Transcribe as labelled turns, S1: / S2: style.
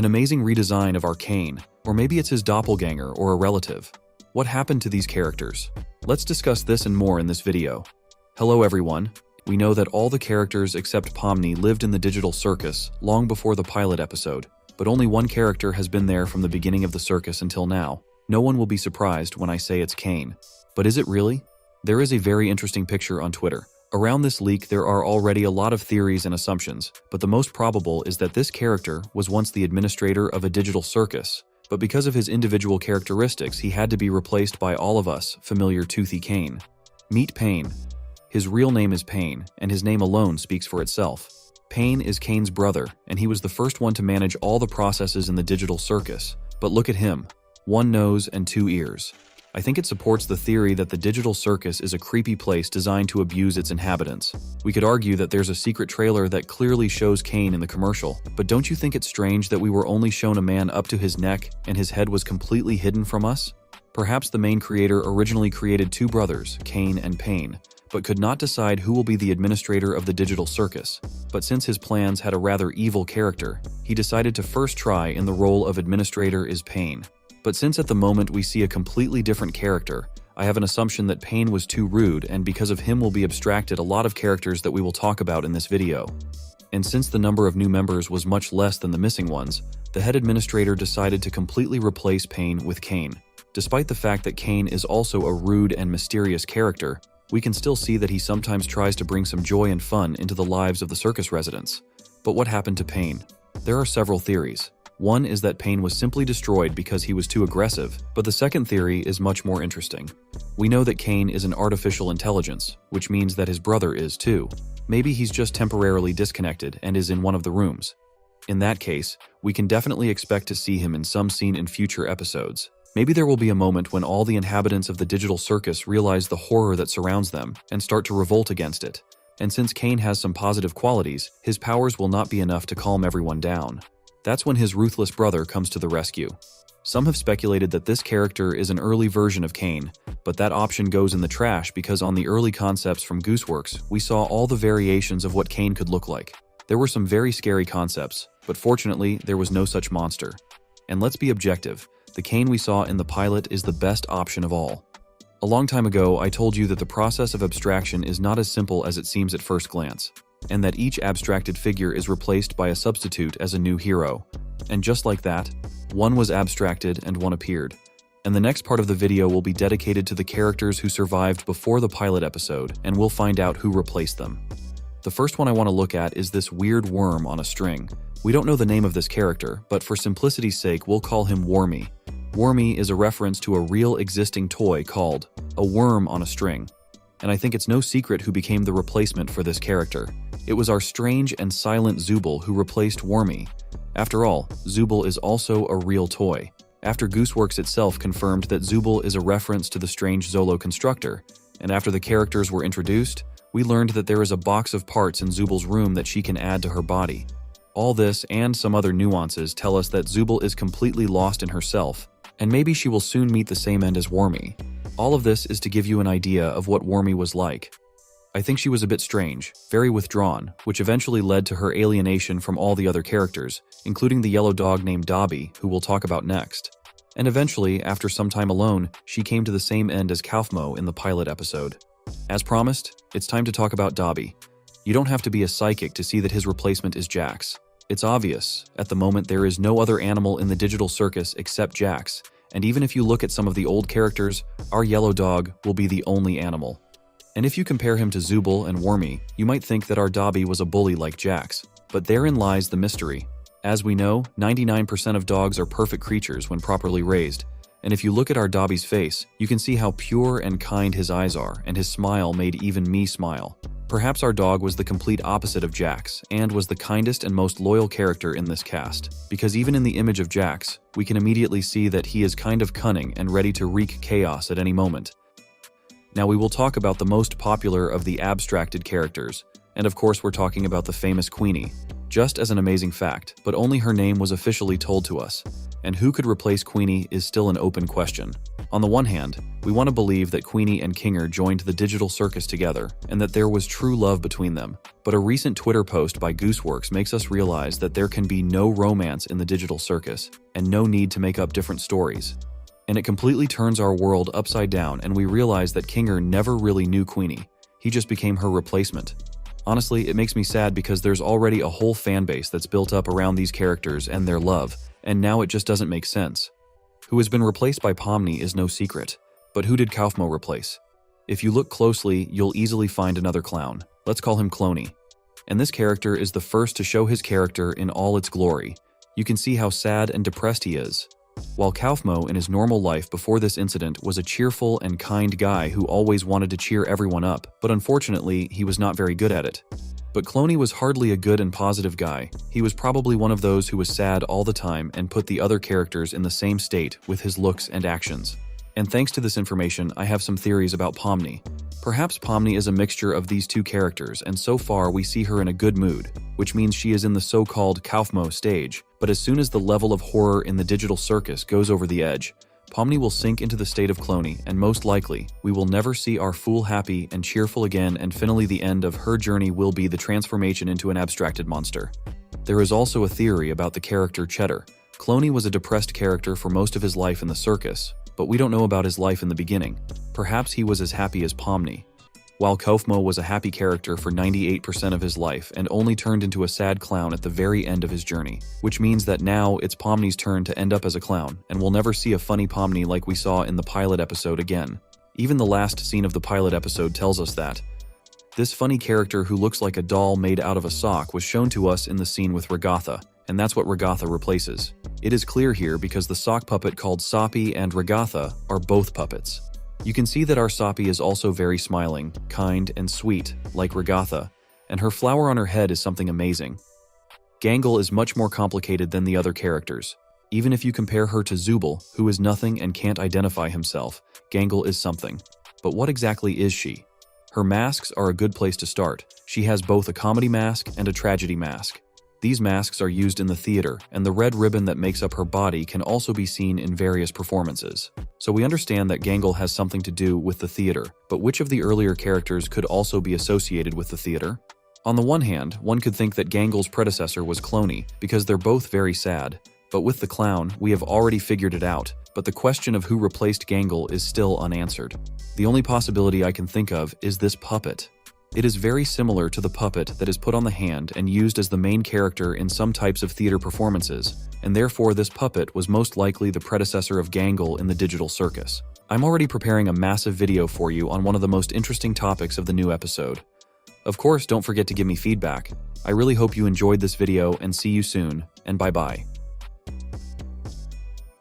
S1: An amazing redesign of our Cain, or maybe it's his doppelganger or a relative. What happened to these characters? Let's discuss this and more in this video. Hello everyone. We know that all the characters except Pomni lived in the digital circus long before the pilot episode, but only one character has been there from the beginning of the circus until now. No one will be surprised when I say it's Cain. But is it really? There is a very interesting picture on Twitter. Around this leak, there are already a lot of theories and assumptions, but the most probable is that this character was once the administrator of a digital circus, but because of his individual characteristics, he had to be replaced by all of us familiar toothy Cain. Meet Pain. His real name is Pain, and his name alone speaks for itself. Pain is Cain's brother, and he was the first one to manage all the processes in the digital circus. But look at him. One nose and two ears. I think it supports the theory that the digital circus is a creepy place designed to abuse its inhabitants. We could argue that there's a secret trailer that clearly shows Cain in the commercial, but don't you think it's strange that we were only shown a man up to his neck and his head was completely hidden from us? Perhaps the main creator originally created two brothers, Cain and Pain, but could not decide who will be the administrator of the digital circus. But since his plans had a rather evil character, he decided to first try in the role of administrator is Pain. But since at the moment we see a completely different character, I have an assumption that Pain was too rude, and because of him will be abstracted a lot of characters that we will talk about in this video. And since the number of new members was much less than the missing ones, the head administrator decided to completely replace Pain with Cain. Despite the fact that Cain is also a rude and mysterious character, we can still see that he sometimes tries to bring some joy and fun into the lives of the circus residents. But what happened to Pain? There are several theories. One is that Pain was simply destroyed because he was too aggressive, but the second theory is much more interesting. We know that Cain is an artificial intelligence, which means that his brother is too. Maybe he's just temporarily disconnected and is in one of the rooms. In that case, we can definitely expect to see him in some scene in future episodes. Maybe there will be a moment when all the inhabitants of the digital circus realize the horror that surrounds them and start to revolt against it. And since Cain has some positive qualities, his powers will not be enough to calm everyone down. That's when his ruthless brother comes to the rescue. Some have speculated that this character is an early version of Cain, but that option goes in the trash because on the early concepts from Gooseworx, we saw all the variations of what Cain could look like. There were some very scary concepts, but fortunately, there was no such monster. And let's be objective, the Cain we saw in the pilot is the best option of all. A long time ago, I told you that the process of abstraction is not as simple as it seems at first glance, and that each abstracted figure is replaced by a substitute as a new hero. And just like that, one was abstracted and one appeared. And the next part of the video will be dedicated to the characters who survived before the pilot episode, and we'll find out who replaced them. The first one I want to look at is this weird worm on a string. We don't know the name of this character, but for simplicity's sake, we'll call him Wormy. Wormy is a reference to a real existing toy called a worm on a string. And I think it's no secret who became the replacement for this character. It was our strange and silent Zooble who replaced Wormy. After all, Zooble is also a real toy. After Gooseworx itself confirmed that Zooble is a reference to the strange Zolo constructor, and after the characters were introduced, we learned that there is a box of parts in Zooble's room that she can add to her body. All this and some other nuances tell us that Zooble is completely lost in herself, and maybe she will soon meet the same end as Wormy. All of this is to give you an idea of what Wormy was like. I think she was a bit strange, very withdrawn, which eventually led to her alienation from all the other characters, including the yellow dog named Dobby, who we'll talk about next. And eventually, after some time alone, she came to the same end as Kaufmo in the pilot episode. As promised, it's time to talk about Dobby. You don't have to be a psychic to see that his replacement is Jax. It's obvious. At the moment, there is no other animal in the digital circus except Jax, and even if you look at some of the old characters, our yellow dog will be the only animal. And if you compare him to Zooble and Wormy, you might think that our Dobby was a bully like Jax, but therein lies the mystery. As we know, 99% of dogs are perfect creatures when properly raised, and if you look at our Dobby's face, you can see how pure and kind his eyes are, and his smile made even me smile. Perhaps our dog was the complete opposite of Jax, and was the kindest and most loyal character in this cast, because even in the image of Jax, we can immediately see that he is kind of cunning and ready to wreak chaos at any moment. Now we will talk about the most popular of the abstracted characters, and of course we're talking about the famous Queenie. Just as an amazing fact, but only her name was officially told to us. and who could replace Queenie is still an open question. On the one hand, we want to believe that Queenie and Kinger joined the digital circus together and that there was true love between them, but a recent Twitter post by Gooseworx makes us realize that there can be no romance in the digital circus and no need to make up different stories. And it completely turns our world upside down, and we realize that Kinger never really knew Queenie. He just became her replacement. Honestly, it makes me sad because there's already a whole fan base that's built up around these characters and their love, and now it just doesn't make sense. Who has been replaced by Pomni is no secret, but who did Kaufmo replace? If you look closely, you'll easily find another clown. Let's call him Cloney. And this character is the first to show his character in all its glory. You can see how sad and depressed he is. While Kaufmo in his normal life before this incident was a cheerful and kind guy who always wanted to cheer everyone up, but unfortunately, he was not very good at it. But Cloney was hardly a good and positive guy. He was probably one of those who was sad all the time and put the other characters in the same state with his looks and actions. And thanks to this information, I have some theories about Pomni. Perhaps Pomni is a mixture of these two characters, and so far we see her in a good mood, which means she is in the so-called Kaufmo stage. But as soon as the level of horror in the digital circus goes over the edge, Pomni will sink into the state of Cloney, and most likely, we will never see our fool happy and cheerful again, and finally the end of her journey will be the transformation into an abstracted monster. There is also a theory about the character Cheddar. Cloney was a depressed character for most of his life in the circus, but we don't know about his life in the beginning. Perhaps he was as happy as Pomni. While Kaufmo was a happy character for 98% of his life and only turned into a sad clown at the very end of his journey, which means that now it's Pomni's turn to end up as a clown, and we'll never see a funny Pomni like we saw in the pilot episode again. Even the last scene of the pilot episode tells us that. This funny character who looks like a doll made out of a sock was shown to us in the scene with Regatha, and that's what Regatha replaces. It is clear here because the sock puppet called Soppy and Regatha are both puppets. You can see that our Soppy is also very smiling, kind, and sweet, like Regatha, and her flower on her head is something amazing. Gangle is much more complicated than the other characters. Even if you compare her to Zubul, who is nothing and can't identify himself, Gangle is something. But what exactly is she? Her masks are a good place to start. She has both a comedy mask and a tragedy mask. These masks are used in the theater, and the red ribbon that makes up her body can also be seen in various performances. So we understand that Gangle has something to do with the theater, but which of the earlier characters could also be associated with the theater? On the one hand, one could think that Gangle's predecessor was Cloney, because they're both very sad. But with the clown, we have already figured it out, but the question of who replaced Gangle is still unanswered. The only possibility I can think of is this puppet. It is very similar to the puppet that is put on the hand and used as the main character in some types of theater performances, and therefore this puppet was most likely the predecessor of Gangle in the digital circus. I'm already preparing a massive video for you on one of the most interesting topics of the new episode. Of course, don't forget to give me feedback. I really hope you enjoyed this video and see you soon, and bye-bye.